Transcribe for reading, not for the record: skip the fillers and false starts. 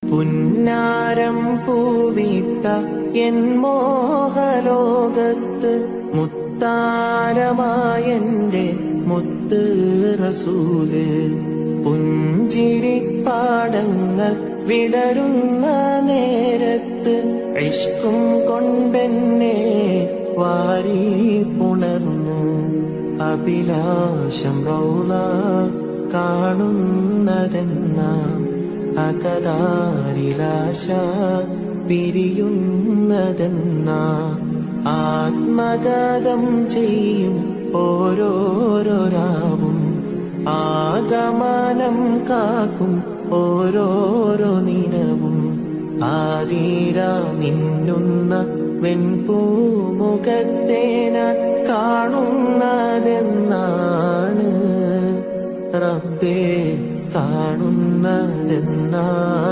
പുന്നാരം പൂവിട്ട N മോഹലോകത്ത് മുത്താരമായെന്റെ മുത്ത് റസൂല്. പുഞ്ചിരിപ്പാടങ്ങൾ വിടരുന്ന നേരത്ത് ഇഷ്കും കൊണ്ടെന്നെ വാരി പുണർന്ന് അഭിലാഷം റൗള കാണുന്നതെന്ന അകതാരിലാശ പിരിയുന്നതെന്ന ആത്മഗതം ചെയ്യും ഓരോരോ രാവും ആഗമനം കാക്കും ഓരോരോ നിനവും ആതിര മിന്നുന്ന വെൺപൂമുഖത്തേന കാണുന്നതെന്നാണ് റബ്ബേ കാണുന്നതെന്നാണ്.